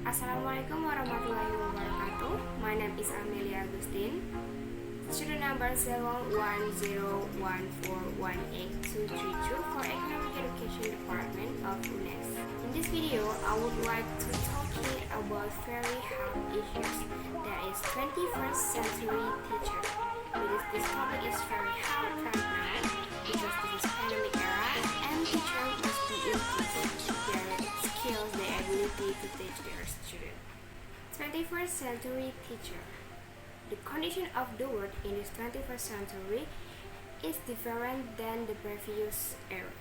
Assalamualaikum warahmatullahi wabarakatuh. My name is Amelia Agustin. Student number 0101418232 for Economic Education Department of UNES. In this video, I would like to talk about very hot issues, that is 21st century teacher. Because this topic is very hot right now, because this is pandemic era, and teacher must be increased their skills, their ability to teach their students. 21st century teacher. The condition of the world in this 21st century is different than the previous era.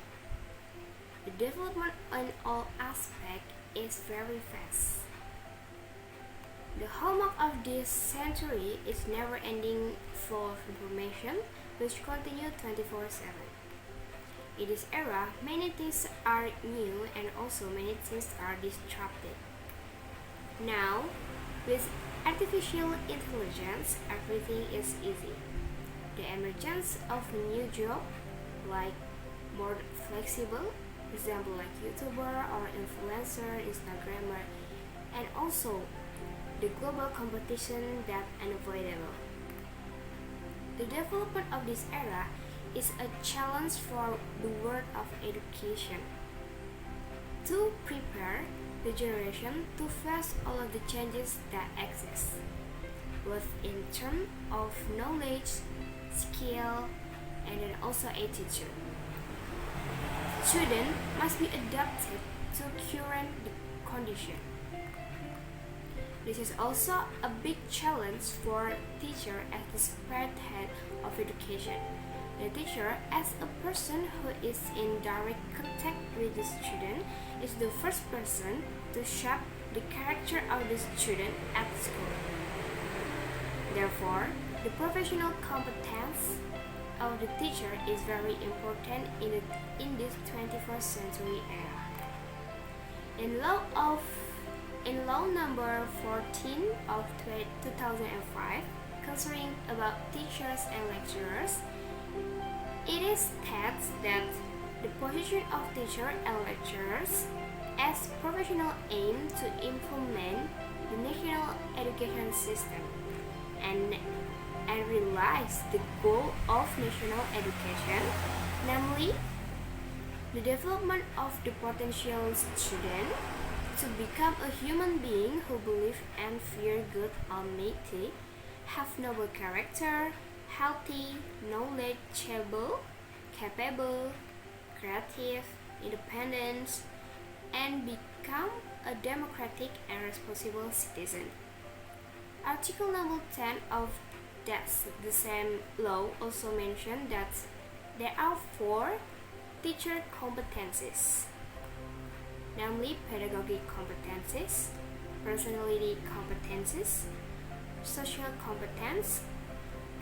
The development in all aspects is very fast. The hallmark of this century is never-ending flow of information, which continues 24/7. In this era, many things are new and also many things are disrupted. Now, with artificial intelligence, everything is easy. The emergence of new jobs like more flexible, example like YouTuber or influencer, Instagrammer, and also the global competition that unavoidable. The development of this era is a challenge for the world of education. To prepare the generation to face all of the changes that exist, both in terms of knowledge, skill, and then also attitude. Students must be adapted to current condition. This is also a big challenge for teacher as the spearhead of education. The teacher, as a person who is in direct contact with the student, is the first person to shape the character of the student at school. Therefore, the professional competence of the teacher is very important in this 21st century era. In law number 14 of 2005 concerning about teachers and lecturers, it is stated that the position of teacher and lecturers as professional aim to implement the national education system and realize the goal of national education, namely the development of the potential student to become a human being who believe and fear God Almighty, have noble character, healthy, knowledgeable, capable, creative, independent, and become a democratic and responsible citizen. Article number 10 of the same law also mentioned that there are 4 teacher competencies, namely pedagogic competencies, personality competencies, social competence,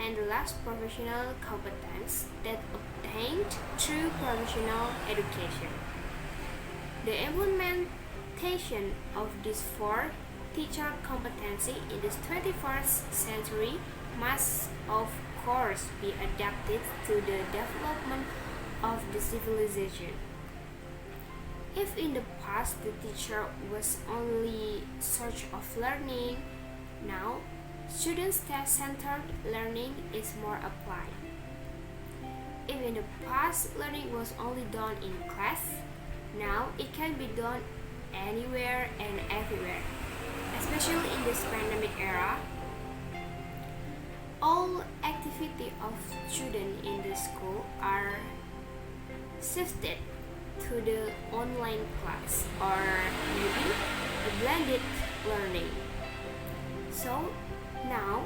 and the last professional competence that obtained through professional education. The implementation of these 4 teacher competency in this 21st century must of course be adapted to the development of the civilization. If in the past the teacher was only search of learning, now student-centered learning is more applied. If in the past learning was only done in class, now it can be done anywhere and everywhere. Especially in this pandemic era, all activity of students in the school are shifted to the online class or maybe a blended learning. So now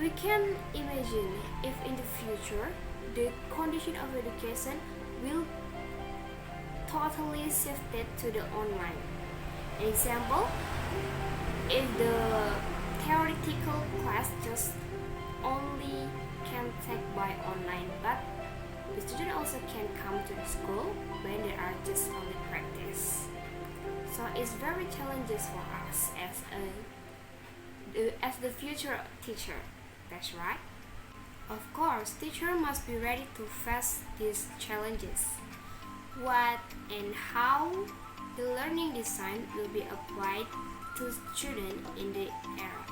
we can imagine if in the future the condition of education will totally shifted to the online. An example, if the theoretical class just only can take by online, but the student also can come to the school when they are just only practice. So it's very challenges for us as the future teacher. That's right. Of course, teacher must be ready to face these challenges. What and how the learning design will be applied to students in the era.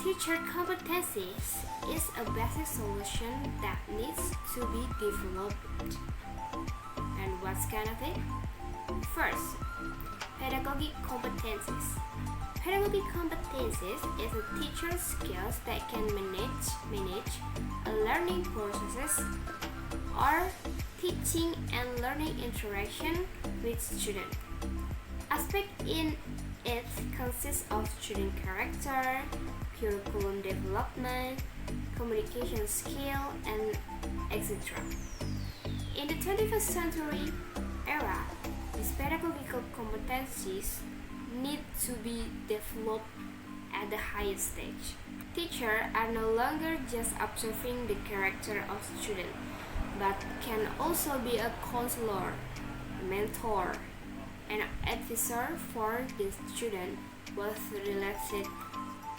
Teacher competencies is a basic solution that needs to be developed. And what's kind of it? First, pedagogic competencies. Pedagogic competencies is a teacher's skills that can manage a learning processes or teaching and learning interaction with students. Aspect in it consists of student character, curriculum development, communication skill, and etc. In the 21st century era, these pedagogical competencies need to be developed at the highest stage. Teachers are no longer just observing the character of students, but can also be a counselor, a mentor, an advisor for the student, both related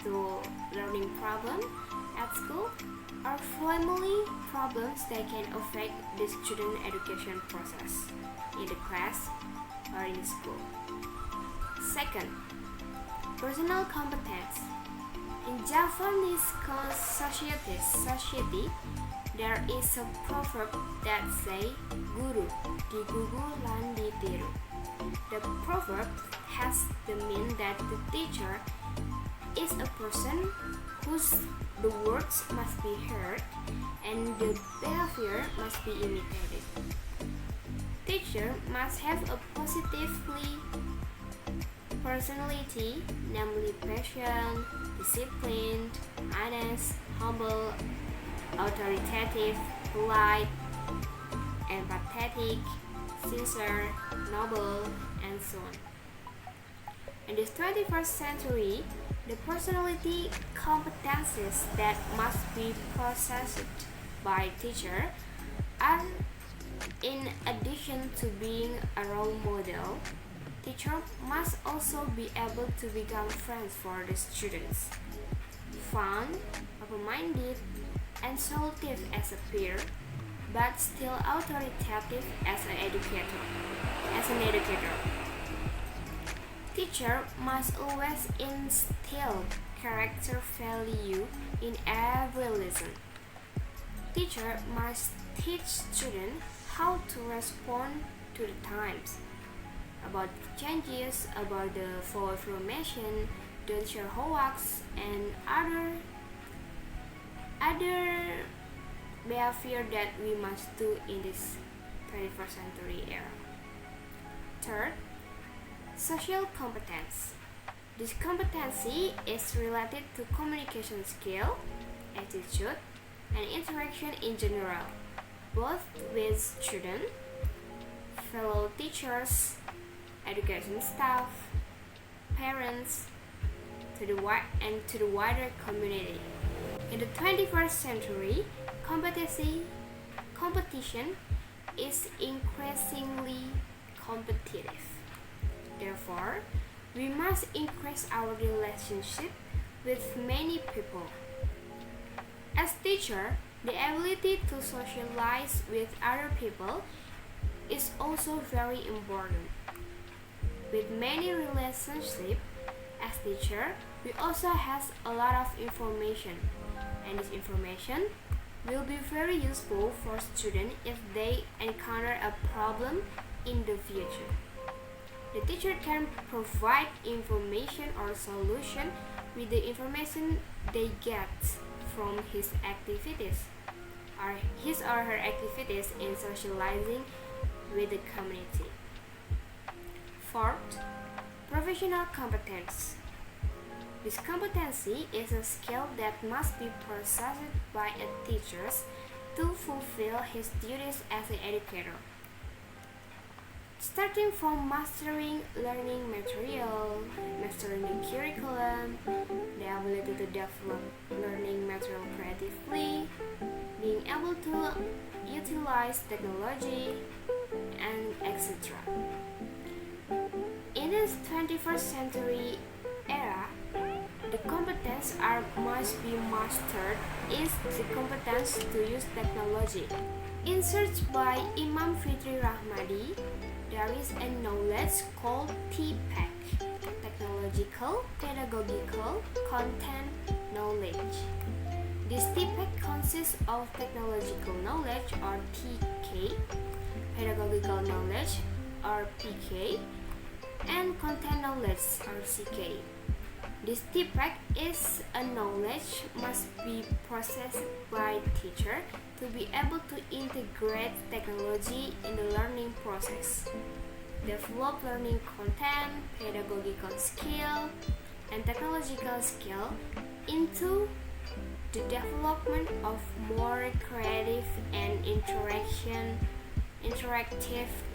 to learning problems at school or family problems that can affect the student education process in the class or in school. Second, personal competence. In Javanese society, there is a proverb that says, "Guru digugu lan ditiru." The proverb has the mean that the teacher is a person whose the words must be heard and the behavior must be imitated. Teacher must have a positively personality, namely patient, disciplined, honest, humble, authoritative, polite, empathetic, sincere, noble, and so on. In this 21st century, the personality competencies that must be processed by teacher are, in addition to being a role model, teacher must also be able to become friends for the students, fun, open-minded, and solutive as a peer, but still authoritative as an educator. Teacher must always instill character value in every lesson. Teacher must teach students how to respond to the times, about changes, about the full information, don't share hoax, and other behavior that we must do in this 21st century era. Third, social competence. This competency is related to communication skill, attitude, and interaction in general, both with students, fellow teachers, education staff, parents, to the wider community. In the 21st century, competition is increasingly competitive. Therefore, we must increase our relationship with many people. As teacher, the ability to socialize with other people is also very important. With many relationships, as teacher, we also have a lot of information, and this information will be very useful for students if they encounter a problem in the future. The teacher can provide information or solution with the information they get from his activities or her activities in socializing with the community. Fourth, professional competence. This competency is a skill that must be possessed by a teacher to fulfill his duties as an educator. Starting from mastering learning material, mastering the curriculum, the ability to develop learning material creatively, being able to utilize technology, and etc. In this 21st century era, the competence must be mastered is the competence to use technology. In search by Imam Fitri Rahmadi, the carries a knowledge called TPEC, Technological, Pedagogical, Content Knowledge. This TPEC consists of technological knowledge or TK, pedagogical knowledge or PK, and content knowledge or CK. This TPEC is a knowledge must be processed by teacher to be able to integrate technology in the learning process, develop learning content, pedagogical skill, and technological skill into the development of more creative and interactive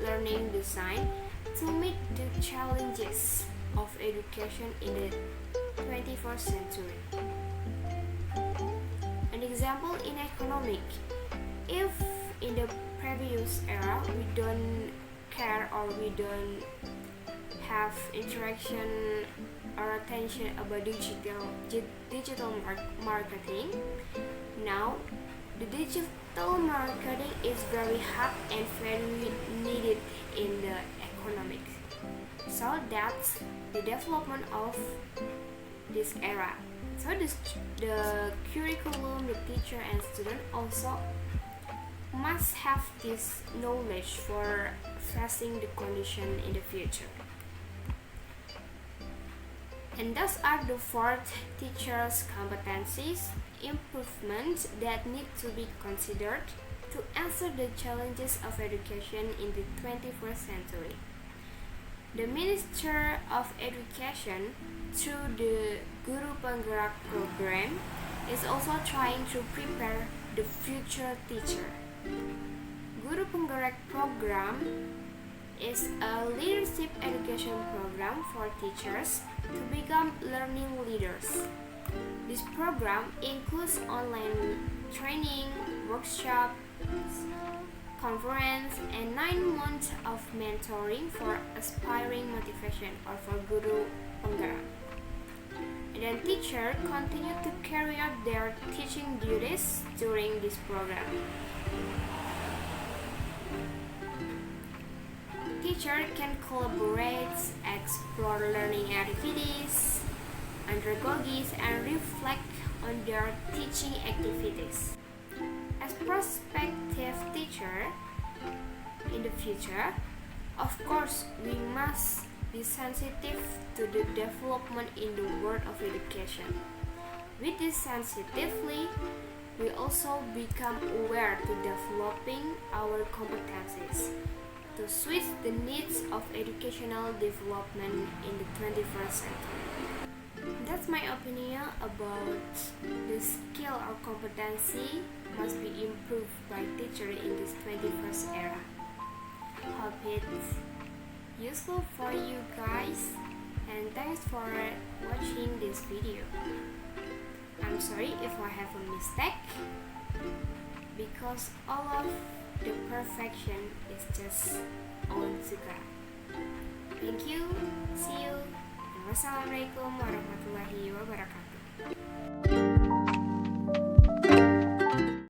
learning design to meet the challenges of education in the 21st century. An example in economic, if in the previous era we don't care or we don't have interaction or attention about digital marketing, now the digital marketing is very hot and very needed in the economics. So that's the development of this era. So the curriculum, the teacher and student also must have this knowledge for facing the condition in the future. And those are the 4 teachers' competencies improvements that need to be considered to answer the challenges of education in the 21st century. The Minister of Education, through the Guru Penggerak program, is also trying to prepare the future teacher. Guru Penggerak program is a leadership education program for teachers to become learning leaders. This program includes online training, workshops, conference, and 9 months of mentoring for aspiring motivation or for Guru Penggerak. And then teachers continue to carry out their teaching duties during this program. Teacher can collaborate, explore learning activities, andragogies, and reflect on their teaching activities. As prospective teacher in the future, of course, we must be sensitive to the development in the world of education. With this sensitively, we also become aware to developing our competencies to suit the needs of educational development in the 21st century. That's my opinion about the skill or competency must be improved by teacher in this 21st era. Hope it's useful for you guys, and thanks for watching this video. I'm sorry if I have a mistake, because all of the perfection is just on to God. Thank you, see you, and wassalamualaikum warahmatullahi wabarakatuh.